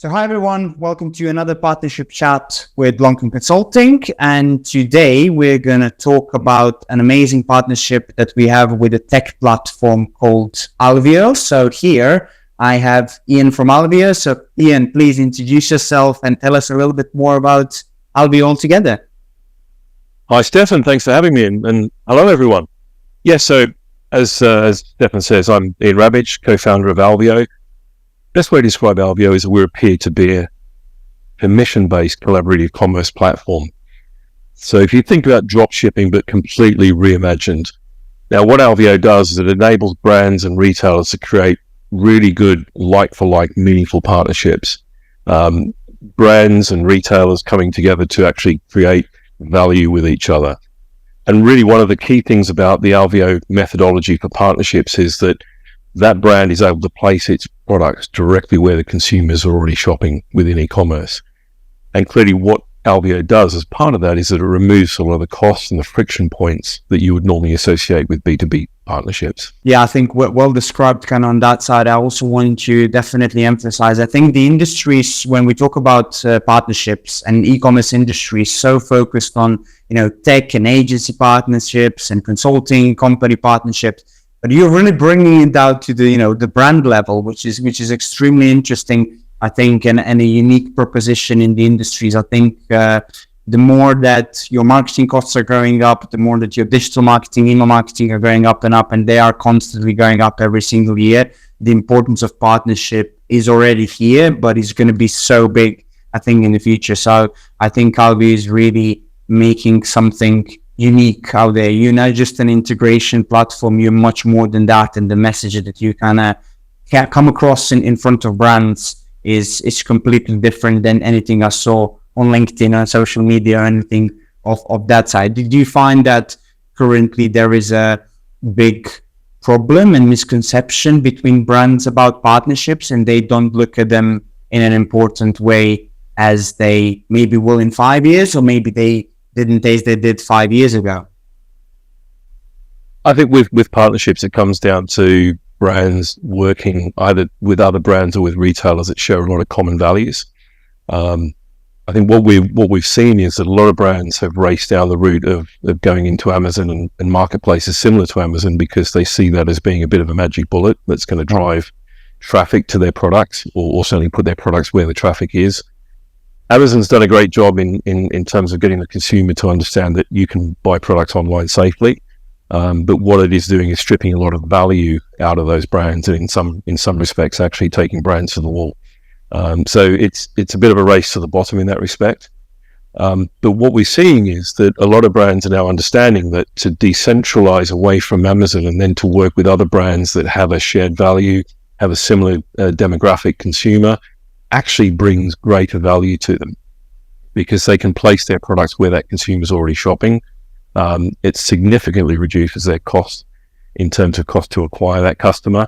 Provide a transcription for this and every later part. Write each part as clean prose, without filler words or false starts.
So hi everyone, welcome to another partnership chat with Loncom Consulting. And today we're going to talk about an amazing partnership that we have with a tech platform called Alvio. So here I have Ian from Alvio. So Ian, please introduce yourself and tell us a little bit more about Alvio altogether. Hi Stefan, thanks for having me and hello everyone. So as Stefan says, I'm Ian Rabbidge, co-founder of Alvio. Best way to describe Alvio is that we're a peer-to-peer, permission-based collaborative commerce platform. So if you think about drop shipping, but completely reimagined. Now, what Alvio does is it enables brands and retailers to create really good like-for-like, meaningful partnerships. Brands and retailers coming together to actually create value with each other. And really one of the key things about the Alvio methodology for partnerships is that brand is able to place its products directly where the consumers are already shopping within e-commerce. And clearly what Alvio does as part of that is that it removes a lot of the costs and the friction points that you would normally associate with B2B partnerships. Yeah, I think well described kind of on that side. I also want to definitely emphasize, I think the industries, when we talk about partnerships and e-commerce industry is so focused on, tech and agency partnerships and consulting company partnerships. But you're really bringing it down to the brand level, which is extremely interesting, I think, and a unique proposition in the industries. I think the more that your marketing costs are going up, the more that your digital marketing, email marketing are going up, and they are constantly going up every single year. The importance of partnership is already here, but it's going to be so big, I think, in the future. So I think Alvio is really making something unique out there. You're not just an integration platform, you're much more than that, and the message that you kind of come across in front of brands is completely different than anything I saw on LinkedIn or social media or anything of that side. Did you find that currently there is a big problem and misconception between brands about partnerships and they don't look at them in an important way as they maybe will in 5 years, or maybe they didn't as they did 5 years ago? I think with partnerships, it comes down to brands working either with other brands or with retailers that share a lot of common values. I think what we've seen is that a lot of brands have raced down the route of going into Amazon and marketplaces similar to Amazon because they see that as being a bit of a magic bullet that's going to drive traffic to their products or certainly put their products where the traffic is. Amazon's done a great job in terms of getting the consumer to understand that you can buy products online safely. But what it is doing is stripping a lot of value out of those brands, and in some respects, actually taking brands to the wall. So it's a bit of a race to the bottom in that respect. But what we're seeing is that a lot of brands are now understanding that to decentralize away from Amazon and then to work with other brands that have a shared value, have a similar demographic consumer, actually brings greater value to them because they can place their products where that consumer is already shopping. It significantly reduces their cost in terms of cost to acquire that customer.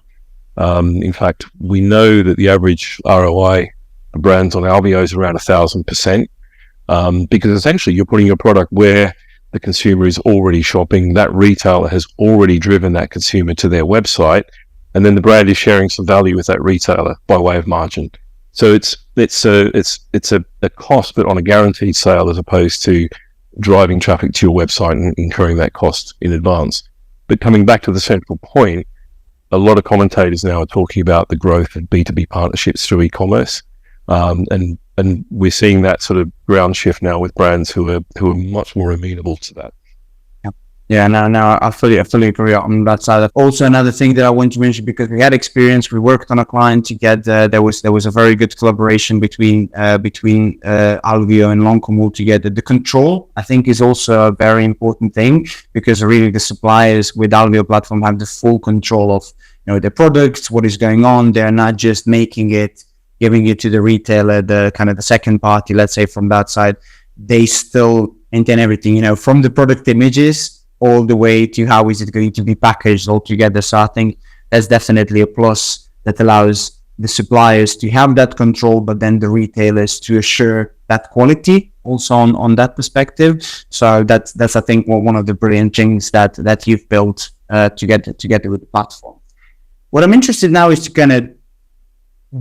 In fact, we know that the average ROI for brands on Alvio is around 1,000%, because essentially you're putting your product where the consumer is already shopping. That retailer has already driven that consumer to their website, and then the brand is sharing some value with that retailer by way of margin. So it's a cost, but on a guaranteed sale, as opposed to driving traffic to your website and incurring that cost in advance. But coming back to the central point, a lot of commentators now are talking about the growth of B2B partnerships through e-commerce, and we're seeing that sort of ground shift now with brands who are much more amenable to that. Yeah, no, I fully agree on that side. Also, another thing that I want to mention, because we had experience, we worked on a client together. There was a very good collaboration between Alvio and Loncom altogether. The control, I think, is also a very important thing, because really the suppliers with Alvio platform have the full control of their products, what is going on. They're not just making it, giving it to the retailer, the kind of the second party, let's say, from that side. They still maintain everything, from the product images all the way to how is it going to be packaged all together. So I think that's definitely a plus that allows the suppliers to have that control, but then the retailers to assure that quality also on that perspective. So that's I think one of the brilliant things that you've built together with the platform. What I'm interested now is to kind of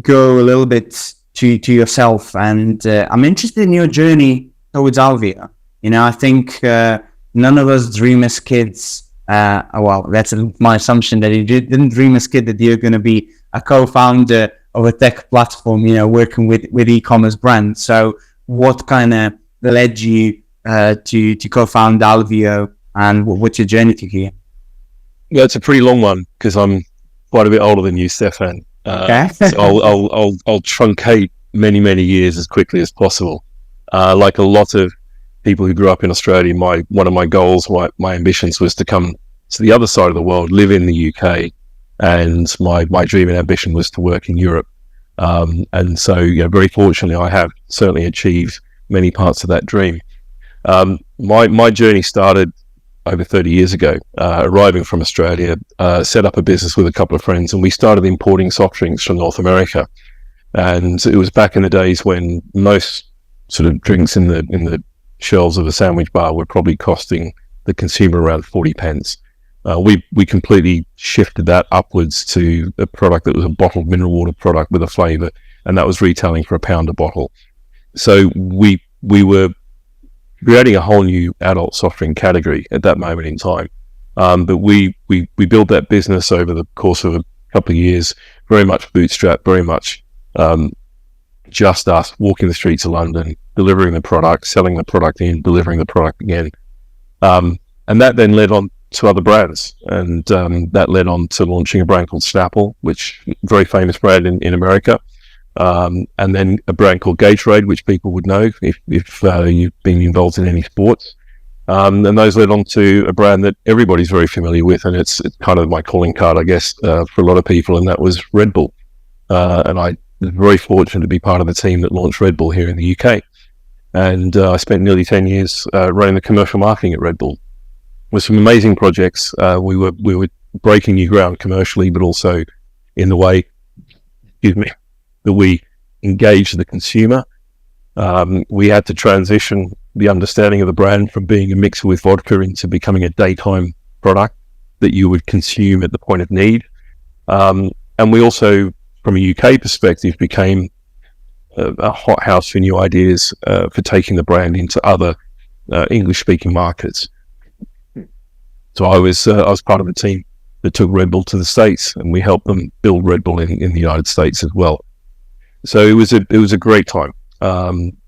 go a little bit to yourself, and I'm interested in your journey towards Alvio. I think none of us dream as kids. Well, that's my assumption, that you didn't dream as kid that you're going to be a co-founder of a tech platform, working with e-commerce brands. So what kind of led you to co-found Alvio, and what's your journey to here? Yeah, it's a pretty long one because I'm quite a bit older than you, Stefan. Okay. So I'll truncate many years as quickly as possible. Like a lot of people who grew up in Australia, one of my goals, my ambitions was to come to the other side of the world, live in the UK, and my dream and ambition was to work in Europe. And so, very fortunately, I have certainly achieved many parts of that dream. My journey started over 30 years ago, arriving from Australia, set up a business with a couple of friends, and we started importing soft drinks from North America. And it was back in the days when most sort of drinks in the shelves of a sandwich bar were probably costing the consumer around 40 pence. We completely shifted that upwards to a product that was a bottled mineral water product with a flavour, and that was retailing for £1 a bottle. So we were creating a whole new adult soft drink category at that moment in time. But we built that business over the course of a couple of years, very much bootstrapped, very much just us walking the streets of London, delivering the product, selling the product in, delivering the product again. And that then led on to other brands. And that led on to launching a brand called Snapple, which is a very famous brand in America. And then a brand called Gatorade, which people would know if you've been involved in any sports. And those led on to a brand that everybody's very familiar with, and it's kind of my calling card, I guess, for a lot of people, and that was Red Bull. And I was very fortunate to be part of the team that launched Red Bull here in the UK. And I spent nearly 10 years running the commercial marketing at Red Bull with some amazing projects. We were breaking new ground commercially, but also in the way, that we engage the consumer. We had to transition the understanding of the brand from being a mixer with vodka into becoming a daytime product that you would consume at the point of need. And we also, from a UK perspective, became a hothouse for new ideas for taking the brand into other English-speaking markets. So I was part of a team that took Red Bull to the States, and we helped them build Red Bull in the United States as well. So it was a great time.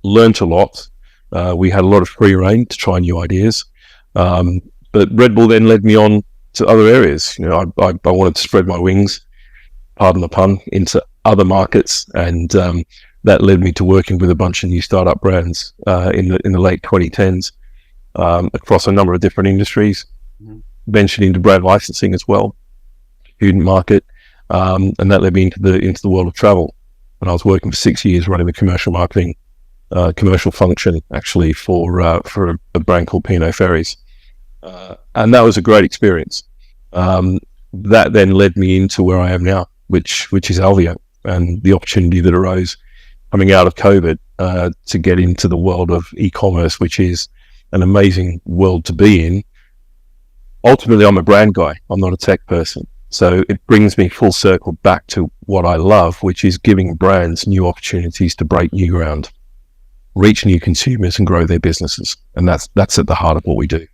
Learned a lot. We had a lot of free rein to try new ideas. But Red Bull then led me on to other areas. I wanted to spread my wings, pardon the pun, into other markets, and that led me to working with a bunch of new startup brands in the late 2010s across a number of different industries. Ventured into brand licensing as well, student market, and that led me into the world of travel. And I was working for 6 years running the commercial marketing, commercial function actually for a brand called P&O Ferries, and that was a great experience. That then led me into where I am now, which is Alvio, and the opportunity that arose coming out of COVID to get into the world of e-commerce, which is an amazing world to be in. Ultimately, I'm a brand guy. I'm not a tech person. So it brings me full circle back to what I love, which is giving brands new opportunities to break new ground, reach new consumers, and grow their businesses. And that's at the heart of what we do.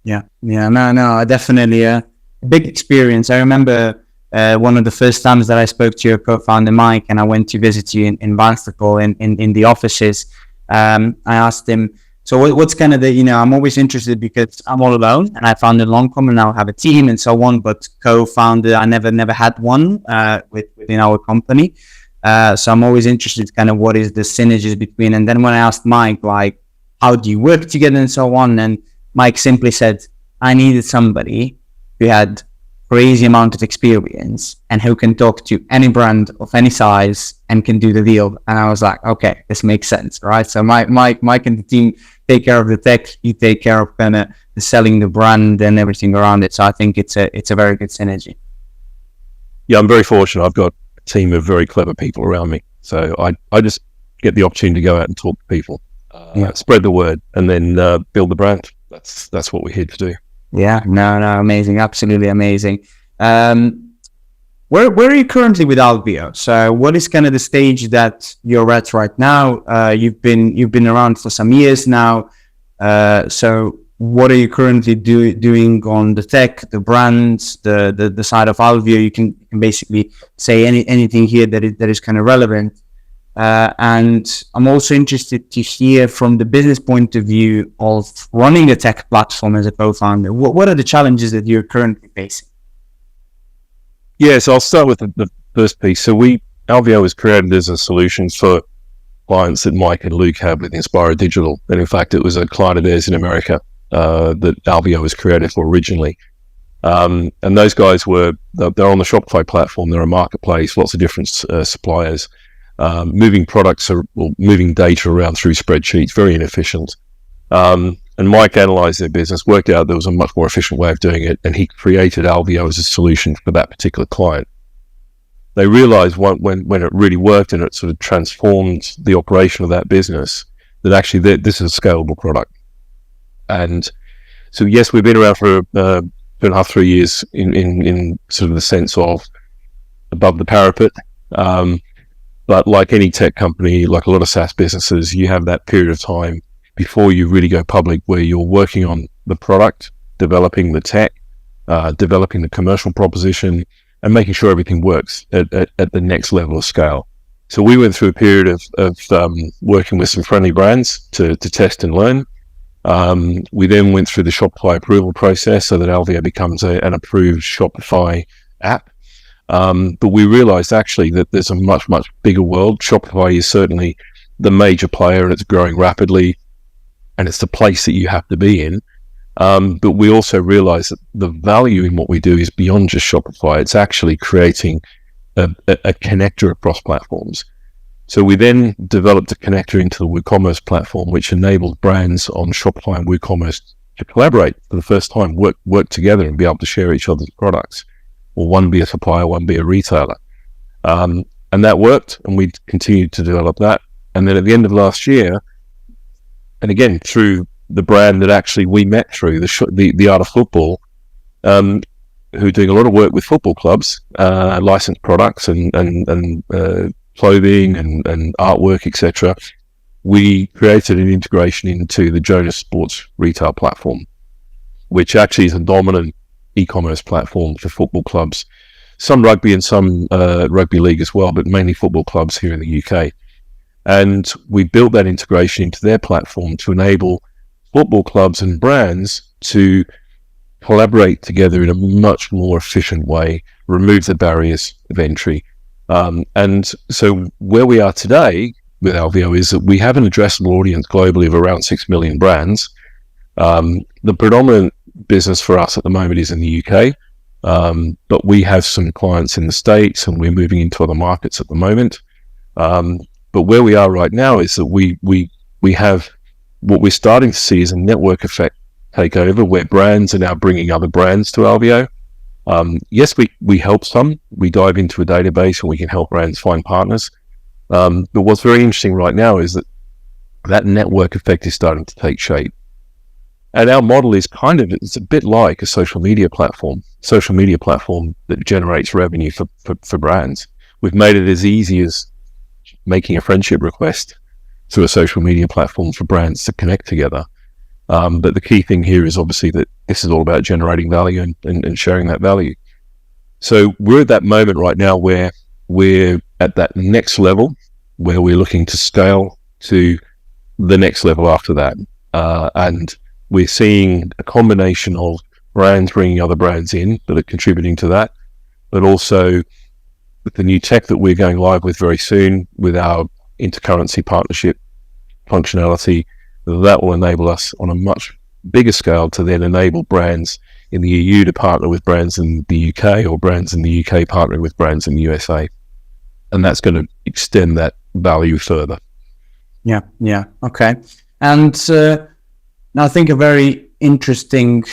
Yeah. No, definitely a big experience. I remember one of the first times that I spoke to your co-founder, Mike, and I went to visit you in Barnstaple in the offices. I asked him, so what's kind of I'm always interested because I'm all alone, and I founded Loncom and now have a team and so on, but co-founder, I never had one within our company. So I'm always interested kind of what is the synergies between, and then when I asked Mike, like, how do you work together and so on? And Mike simply said, I needed somebody who had crazy amount of experience and who can talk to any brand of any size and can do the deal. And I was like, okay, this makes sense, right? So Mike and the team take care of the tech, you take care of kind of the selling the brand and everything around it. So I think it's a very good synergy. Yeah, I'm very fortunate. I've got a team of very clever people around me. So I just get the opportunity to go out and talk to people, spread the word, and then build the brand. That's what we're here to do. Yeah, no, amazing, absolutely amazing. Where are you currently with Alvio? So what is kind of the stage that you're at right now? You've been around for some years now. So what are you currently doing on the tech, the brands, the side of Alvio? You can basically say anything here that is kind of relevant. And I'm also interested to hear from the business point of view of running a tech platform as a co-founder. What are the challenges that you're currently facing? Yeah, so I'll start with the first piece. So Alvio was created as a solution for clients that Mike and Luke had with Inspire Digital. And in fact, it was a client of theirs in America that Alvio was created for originally. And those guys they're on the Shopify platform. They're a marketplace, lots of different suppliers, moving products or moving data around through spreadsheets, very inefficient. And Mike analyzed their business, worked out there was a much more efficient way of doing it, and he created Alvio as a solution for that particular client. They realized when it really worked and it sort of transformed the operation of that business, that actually this is a scalable product. And so, yes, we've been around for 2.5, 3 years in sort of the sense of above the parapet. But like any tech company, like a lot of SaaS businesses, you have that period of time before you really go public where you're working on the product, developing the tech, developing the commercial proposition, and making sure everything works at the next level of scale. So we went through a period of working with some friendly brands to test and learn. We then went through the Shopify approval process so that Alvio becomes an approved Shopify app. But we realized actually that there's a much, much bigger world. Shopify is certainly the major player and it's growing rapidly, and it's the place that you have to be in. But we also realize that the value in what we do is beyond just Shopify. It's actually creating a connector across platforms. So we then developed a connector into the WooCommerce platform, which enabled brands on Shopify and WooCommerce to collaborate for the first time, work together and be able to share each other's products, or one be a supplier, one be a retailer. And that worked, and we continued to develop that. And then at the end of last year, and again, through the brand that actually we met through, the Art of Football, who are doing a lot of work with football clubs, licensed products and clothing and artwork, etc. We created an integration into the Jonas Sports Retail platform, which actually is a dominant e-commerce platform for football clubs, some rugby and some rugby league as well, but mainly football clubs here in the UK. And we built that integration into their platform to enable football clubs and brands to collaborate together in a much more efficient way, remove the barriers of entry. And so where we are today with Alvio is that we have an addressable audience globally of around 6 million brands. The predominant business for us at the moment is in the UK, but we have some clients in the States and we're moving into other markets at the moment. But where we are right now is that we have what we're starting to see is a network effect take over, where brands are now bringing other brands to Alvio. Yes, we help some. We dive into a database and we can help brands find partners. But what's very interesting right now is that network effect is starting to take shape. And our model is it's a bit like a social media platform that generates revenue for brands. We've made it as easy as making a friendship request through a social media platform for brands to connect together. But the key thing here is obviously that this is all about generating value and sharing that value. So we're at that moment right now where we're at that next level, where we're looking to scale to the next level after that. And we're seeing a combination of brands bringing other brands in that are contributing to that, but also with the new tech that we're going live with very soon with our intercurrency partnership functionality, that will enable us on a much bigger scale to then enable brands in the EU to partner with brands in the UK, or brands in the UK partnering with brands in the USA. And that's going to extend that value further. Yeah. Okay. And now I think a very interesting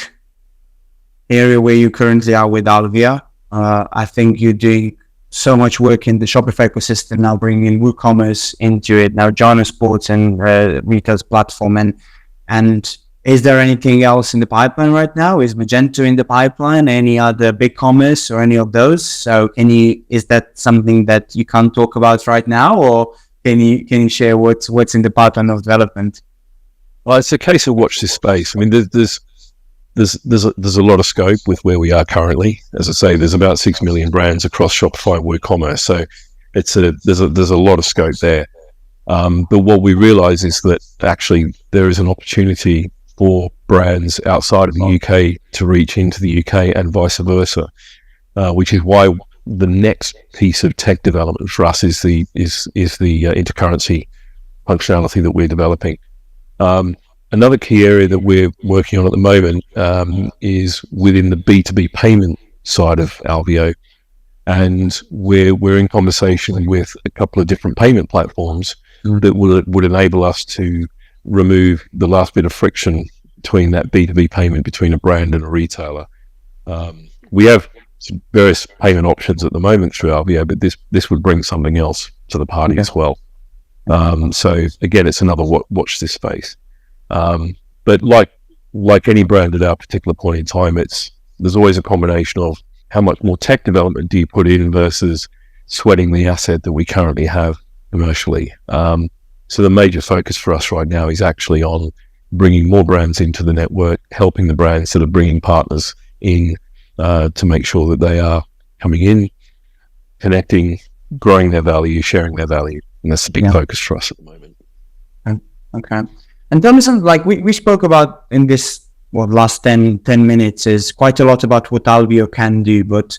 area where you currently are with Alvio. I think you're doing so much work in the Shopify ecosystem, now bringing WooCommerce into it, now Jonas Sports and Retail's platform. And Is there anything else in the pipeline right now? Is Magento in the pipeline? Any other BigCommerce or any of those? So is that something that you can't talk about right now, or can you share what's in the pipeline of development? Well, it's a case of watch this space. I mean, there's a lot of scope with where we are currently. As I say, there's about 6 million brands across Shopify and WooCommerce, so there's a lot of scope there. But what we realize is that actually there is an opportunity for brands outside of the UK to reach into the UK and vice versa, which is why the next piece of tech development for us is the intercurrency functionality that we're developing. Another key area that we're working on at the moment is within the B2B payment side of Alvio, and we're in conversation with a couple of different payment platforms that would enable us to remove the last bit of friction between that B2B payment between a brand and a retailer. We have some various payment options at the moment through Alvio, but this would bring something else to the party as well. So again, it's another watch this space. But like any brand at our particular point in time, there's always a combination of how much more tech development do you put in versus sweating the asset that we currently have commercially. So the major focus for us right now is actually on bringing more brands into the network, helping the brands that are bringing partners in to make sure that they are coming in, connecting, growing their value, sharing their value. And that's the big focus for us at the moment. Okay. And tell me something, like we spoke about in this last 10 minutes is quite a lot about what Alvio can do, but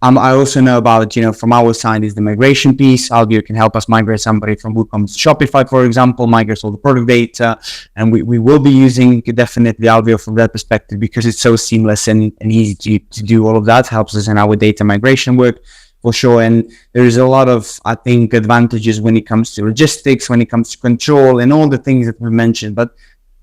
I also know about, from our side is the migration piece. Alvio can help us migrate somebody from WooCommerce to Shopify, for example, migrate all the product data. And we will be using definitely Alvio from that perspective because it's so seamless and easy to do all of that. Helps us in our data migration work for sure. And there is a lot of, I think, advantages when it comes to logistics, when it comes to control and all the things that we mentioned. But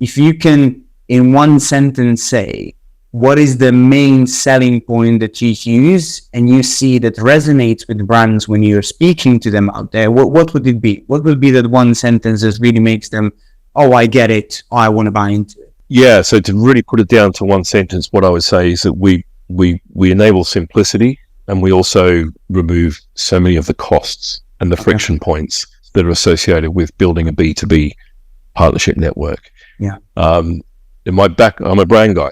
if you can, in one sentence, say, what is the main selling point that you use and you see that resonates with brands when you're speaking to them out there? What would it be? What would be that one sentence that really makes them, oh, I get it, oh, I want to buy into it? Yeah, so to really put it down to one sentence, what I would say is that we enable simplicity, and we also remove so many of the costs and the friction points that are associated with building a B2B partnership network. Yeah. I'm a brand guy,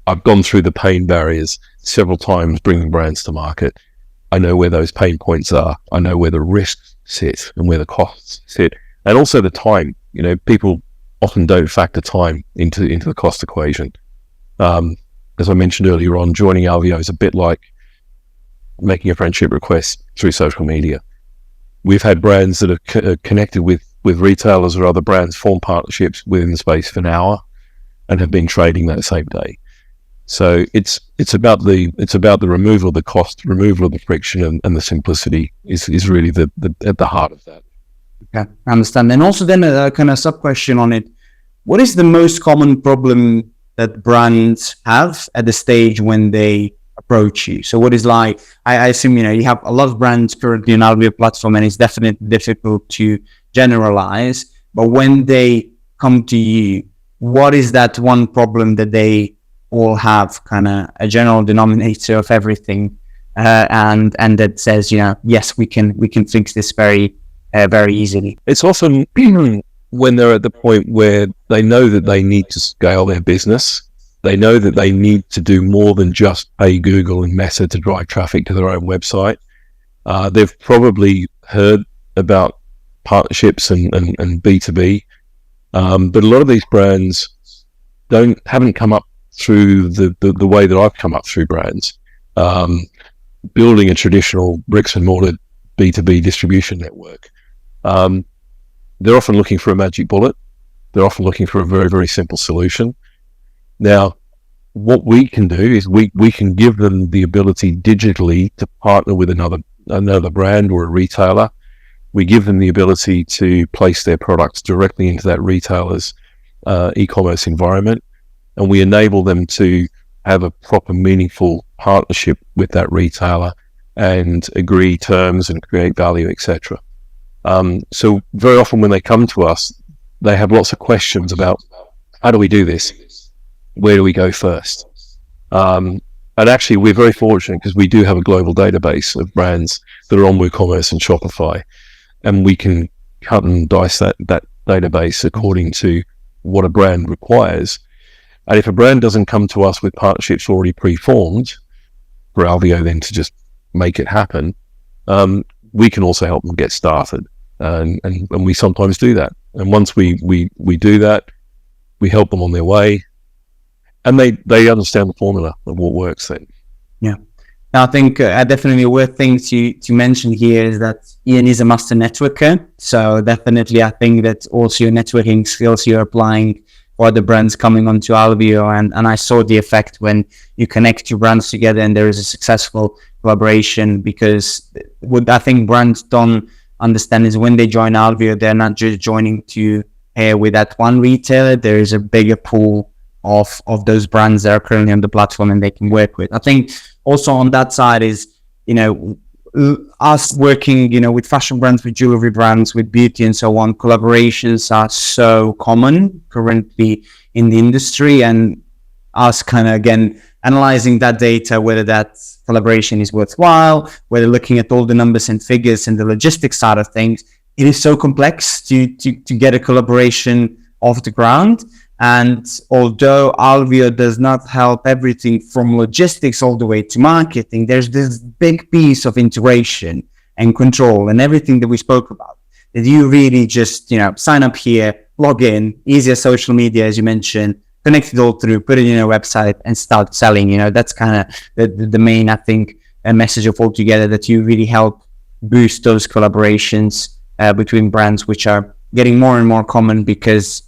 I've gone through the pain barriers several times bringing brands to market. I know where those pain points are. I know where the risks sit and where the costs sit, and also the time. People often don't factor time into the cost equation. As I mentioned earlier on, joining Alvio is a bit like making a friendship request through social media. We've had brands that are connected with retailers or other brands, form partnerships within the space of an hour, and have been trading that same day. So it's about the removal of the cost, removal of the friction, and the simplicity is really at the heart of that. Okay, I understand. And also then a kind of sub question on it. What is the most common problem that brands have at the stage when they approach you? So what is like, I assume, you have a lot of brands currently on Alvio platform and it's definitely difficult to generalize, but when they come to you, what is that one problem that they all have, kind of a general denominator of everything, and that says, yes, we can fix this very easily? It's often when they're at the point where they know that they need to scale their business, they know that they need to do more than just pay Google and Meta to drive traffic to their own website. They've probably heard about partnerships and B2B, but a lot of these brands haven't come up through the way that I've come up through brands, building a traditional bricks and mortar B2B distribution network. They're often looking for a magic bullet. They're often looking for a very, very simple solution. Now, what we can do is we can give them the ability digitally to partner with another brand or a retailer. We give them the ability to place their products directly into that retailer's e-commerce environment, and we enable them to have a proper, meaningful partnership with that retailer and agree terms and create value, etc. So very often when they come to us, they have lots of questions about how do we do this? Where do we go first? And actually, we're very fortunate because we do have a global database of brands that are on WooCommerce and Shopify, and we can cut and dice that database according to what a brand requires. And if a brand doesn't come to us with partnerships already pre-formed, for Alvio then to just make it happen, we can also help them get started. And we sometimes do that. And once we do that, we help them on their way, and they understand the formula of what works then. Yeah. Now, I think definitely worth thing to mention here is that Ian is a master networker. So definitely, I think that also your networking skills you're applying for the brands coming onto Alvio, and I saw the effect when you connect two brands together and there is a successful collaboration, because what I think brands don't understand is when they join Alvio, they're not just joining to pair with that one retailer. There is a bigger pool of those brands that are currently on the platform and they can work with. I think also on that side is, us working, with fashion brands, with jewelry brands, with beauty and so on, collaborations are so common currently in the industry, and us kind of, again, analyzing that data, whether that collaboration is worthwhile, whether looking at all the numbers and figures and the logistics side of things, it is so complex to get a collaboration off the ground. And although Alvio does not help everything from logistics all the way to marketing, there's this big piece of integration and control and everything that we spoke about, that you really just, sign up here, log in, easier social media, as you mentioned, connect it all through, put it in your website and start selling. That's kind of the main, I think, message of altogether, that you really help boost those collaborations between brands, which are getting more and more common, because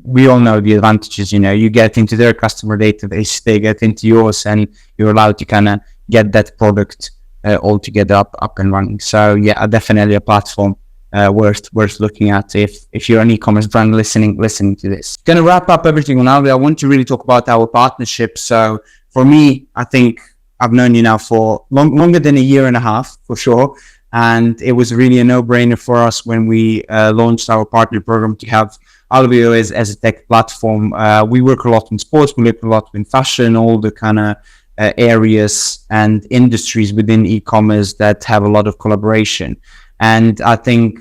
we all know the advantages. You get into their customer database, they get into yours, and you're allowed to kind of get that product all together up and running. So yeah, definitely a platform worth looking at if you're an e-commerce brand listening to this. Gonna wrap up everything on Alvio. I want to really talk about our partnership. So for me, I think I've known you now for longer than a year and a half for sure. And it was really a no-brainer for us when we launched our partner program to have Alvio as a tech platform. We work a lot in sports, we work a lot in fashion, all the kind of areas and industries within e-commerce that have a lot of collaboration. And I think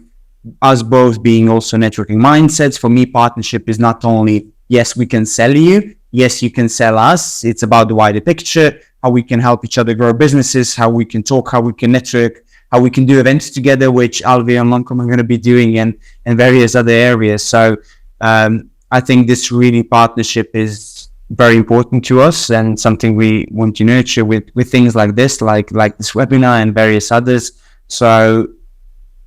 us both being also networking mindsets, for me, partnership is not only, yes, we can sell you, yes, you can sell us. It's about the wider picture, how we can help each other grow businesses, how we can talk, how we can network, how we can do events together, which Alvio and Loncom are going to be doing, and various other areas. So I think this really partnership is very important to us, and something we want to nurture with things like this, like this webinar and various others. So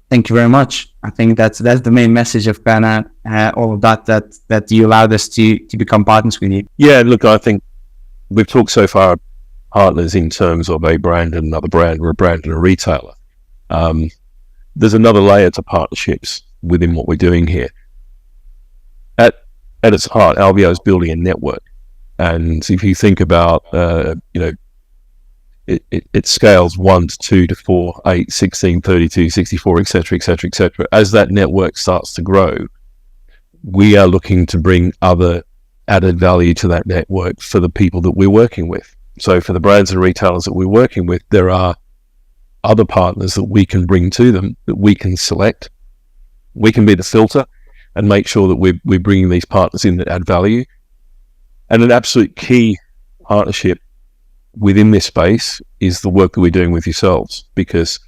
thank you very much. I think that's the main message of kind of all of that you allowed us to become partners with you. Yeah, look, I think we've talked so far partners in terms of a brand and another brand, or a brand and a retailer. There's another layer to partnerships within what we're doing here. At its heart, Alvio is building a network, and if you think about, it scales 1 to 2 to 4, 8, 16, 32, 64, etc., etc., etc. As that network starts to grow, we are looking to bring other added value to that network for the people that we're working with. So for the brands and retailers that we're working with, there are other partners that we can bring to them, that we can select. We can be the filter and make sure that we're bringing these partners in that add value. And an absolute key partnership within this space is the work that we're doing with yourselves, because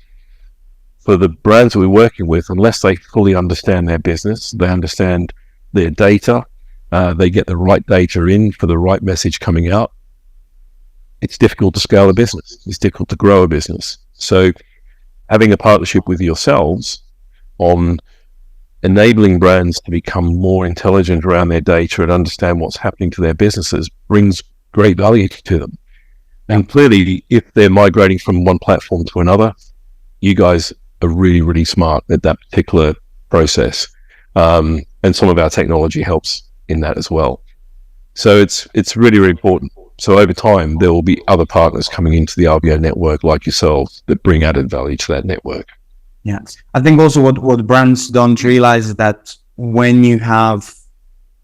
for the brands that we're working with, unless they fully understand their business, they understand their data, they get the right data in for the right message coming out, it's difficult to scale a business. It's difficult to grow a business. So having a partnership with yourselves on enabling brands to become more intelligent around their data and understand what's happening to their businesses brings great value to them. And clearly, if they're migrating from one platform to another, you guys are really, really smart at that particular process. And some of our technology helps in that as well. So it's really, really important. So over time, there will be other partners coming into the Alvio network like yourselves that bring added value to that network. Yeah, I think also what brands don't realize is that when you have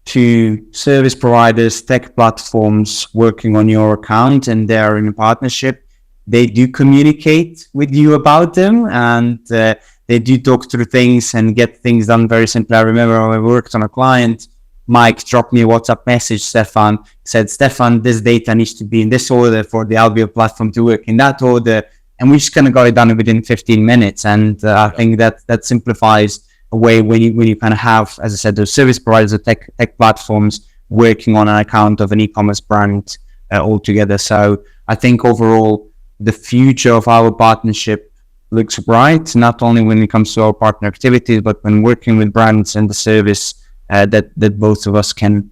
to service providers, tech platforms working on your account and they're in a partnership, they do communicate with you about them, and they do talk through things and get things done very simply. I remember when I worked on a client, Mike dropped me a WhatsApp message, Stefan, said, Stefan, this data needs to be in this order for the Alvio platform to work in that order. And we just kind of got it done within 15 minutes. And I think that simplifies a way when you kind of have, as I said, those service providers or tech platforms working on an account of an e-commerce brand altogether. So I think overall, the future of our partnership looks bright, not only when it comes to our partner activities, but when working with brands and the service that both of us can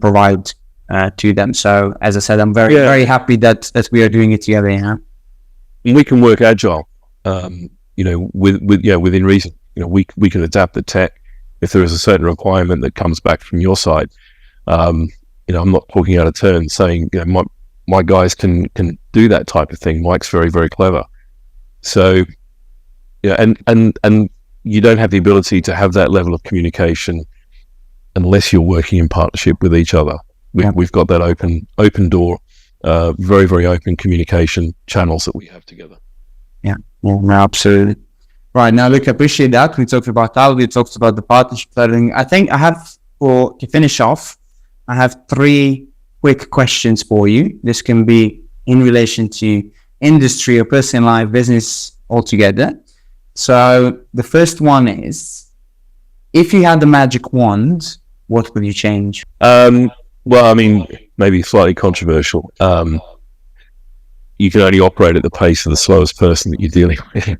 provide to them. So as I said, I'm very happy that we are doing it together. Yeah, we can work agile, within reason. We can adapt the tech if there is a certain requirement that comes back from your side. I'm not talking out of turn saying my guys can do that type of thing. Mike's very, very clever. So and you don't have the ability to have that level of communication unless you're working in partnership with each other. We've got that open door, very, very open communication channels that we have together. Yeah, well, absolutely. Right, now look, I appreciate that. We talked about Alvio, we talked about the partnership. I think I have, to finish off, I have 3 quick questions for you. This can be in relation to industry or personal life, business altogether. So the first one is, if you had the magic wand, what would you change? Well, I mean, maybe slightly controversial. You can only operate at the pace of the slowest person that you're dealing with.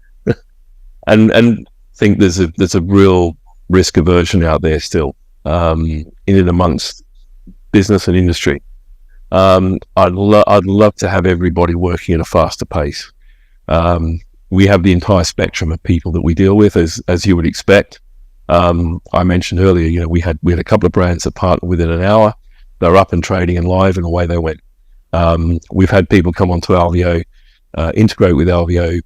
and think there's a real risk aversion out there still, in and amongst business and industry. I'd love to have everybody working at a faster pace. We have the entire spectrum of people that we deal with, as you would expect. I mentioned earlier, we had a couple of brands that partnered within an hour. They're up and trading and live, and away they went. We've had people come onto Alvio, integrate with Alvio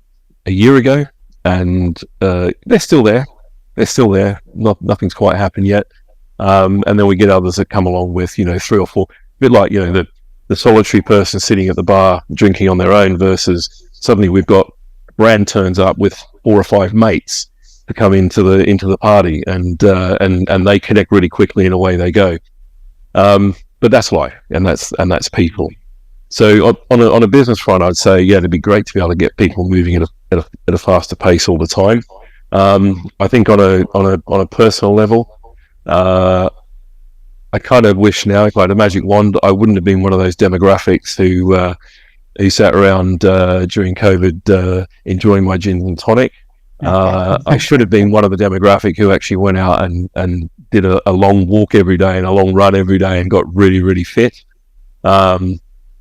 a year ago, and they're still there. Nothing's quite happened yet. And then we get others that come along with 3 or 4, a bit like the solitary person sitting at the bar drinking on their own, versus suddenly we've got a brand turns up with 4 or 5 mates to come into the party, and they connect really quickly, and away they go. But that's life, and that's people. So on a business front, I'd say, it'd be great to be able to get people moving at a faster pace all the time. I think on a personal level, I kind of wish now, if I had a magic wand, I wouldn't have been one of those demographics who sat around during COVID enjoying my gin and tonic. I should have been one of the demographic who actually went out and did a long walk every day and a long run every day and got really, really fit.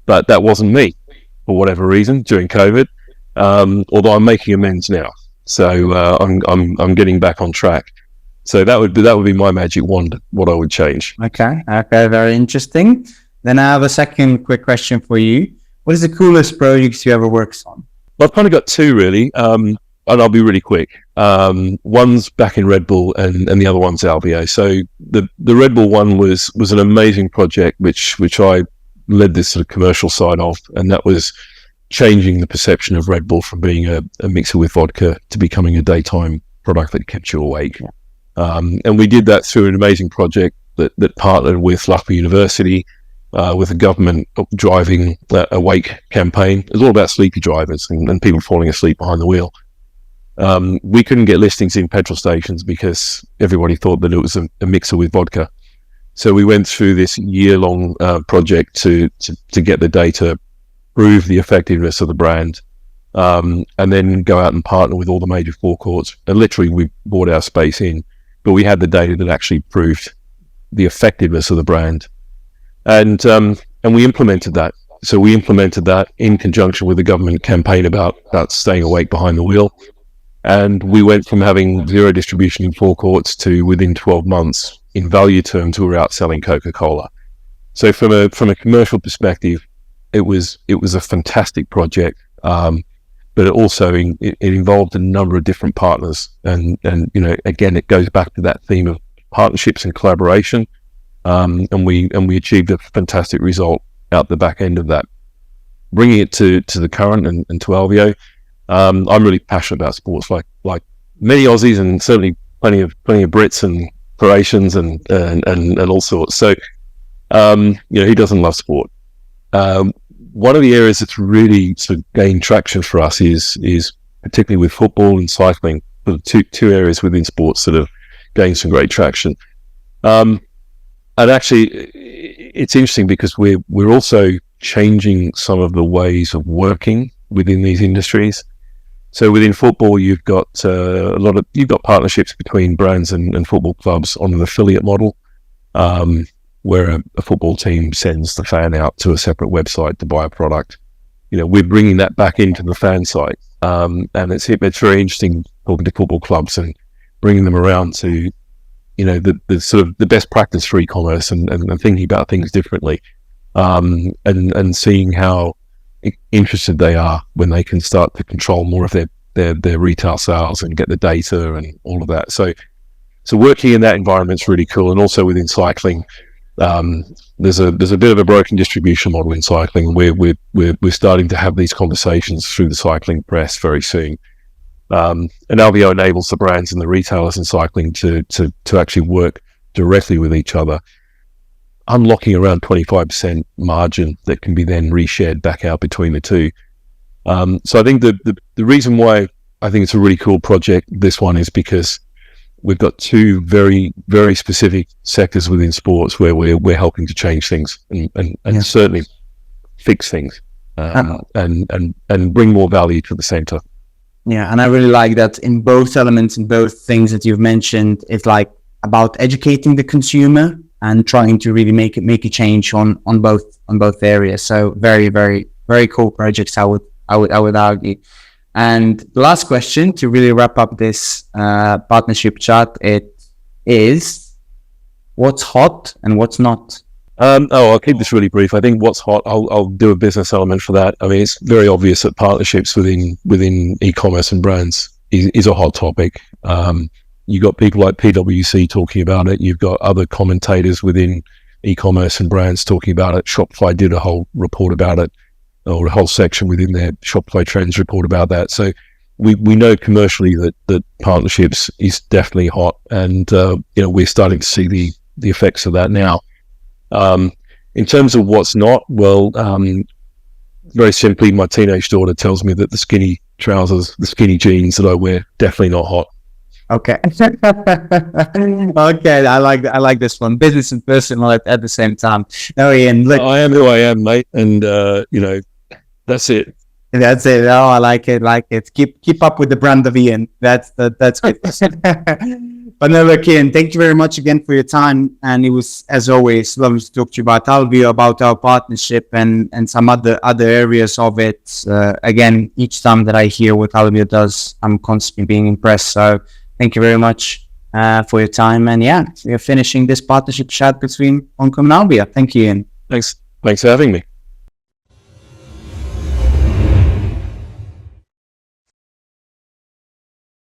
But that wasn't me for whatever reason during COVID. Although I'm making amends now, so I'm getting back on track. So that would be my magic wand, what I would change. Okay, very interesting. Then I have a second quick question for you. What is the coolest projects you ever worked on? Well, I've kind of got 2 really, and I'll be really quick. One's back in Red Bull, and the other one's Alvio. So the Red Bull one was an amazing project, which I led this sort of commercial side of, and that was changing the perception of Red Bull from being a mixer with vodka to becoming a daytime product that kept you awake. And we did that through an amazing project that partnered with Loughborough University, with the government driving awake campaign. It was all about sleepy drivers and people falling asleep behind the wheel. We couldn't get listings in petrol stations because everybody thought that it was a mixer with vodka. So we went through this year-long project to get the data, prove the effectiveness of the brand, and then go out and partner with all the major forecourts. And literally, we bought our space in, but we had the data that actually proved the effectiveness of the brand, and we implemented that. So we implemented that in conjunction with the government campaign about staying awake behind the wheel, and we went from having 0 distribution in forecourts to within 12 months, in value terms, we were outselling Coca-Cola. So from a commercial perspective, it was a fantastic project, but it also it involved a number of different partners, and again, it goes back to that theme of partnerships and collaboration. and we achieved a fantastic result out the back end of that. Bringing it to the current and to Alvio, I'm really passionate about sports, like many Aussies, and certainly plenty of Brits and Croatians and all sorts. So, who doesn't love sport? One of the areas that's really sort of gained traction for us is particularly with football and cycling, the two areas within sports that have gained some great traction. And actually, it's interesting because we're also changing some of the ways of working within these industries. So within football, you've got partnerships between brands and football clubs on an affiliate model, where a football team sends the fan out to a separate website to buy a product. We're bringing that back into the fan site, and it's very interesting talking to football clubs and bringing them around to the sort of the best practice for e-commerce and thinking about things differently, and seeing how interested they are when they can start to control more of their retail sales and get the data and all of that. So working in that environment is really cool. And also within cycling, there's a bit of a broken distribution model in cycling. We're starting to have these conversations through the cycling press very soon. And Alvio enables the brands and the retailers in cycling to actually work directly with each other, unlocking around 25% margin that can be then reshared back out between the two. So I think the reason why I think it's a really cool project, this one, is because we've got two very, very specific sectors within sports where we're helping to change things and certainly fix things, and bring more value to the center. Yeah, and I really like that in both elements, in both things that you've mentioned, it's like about educating the consumer and trying to really make a change on both areas. So very, very, very cool projects, I would argue. And the last question to really wrap up this partnership chat, it is, what's hot and what's not? I'll keep this really brief. I think what's hot, I'll do a business element for that. I mean, it's very obvious that partnerships within e-commerce and brands is a hot topic. You've got people like PwC talking about it. You've got other commentators within e-commerce and brands talking about it. Shopify did a whole report about it, or a whole section within their Shopify Trends report about that. So we know commercially that partnerships is definitely hot, and we're starting to see the effects of that now. In terms of what's not, well, very simply, my teenage daughter tells me that the skinny trousers, the skinny jeans that I wear, definitely not hot. Okay. Okay, I like this one. Business and personal at the same time. No, Ian, look, I am who I am, mate, and that's it. That's it. Oh, I like it. Keep up with the brand of Ian. That's good. But no, look, Ian, thank you very much again for your time. And it was, as always, lovely to talk to you about Alvio, about our partnership and some other areas of it. Again, each time that I hear what Alvio does, I'm constantly being impressed. So thank you very much for your time. And yeah, we're finishing this partnership chat between Loncom and Alvio. Thank you, Ian. Thanks for having me.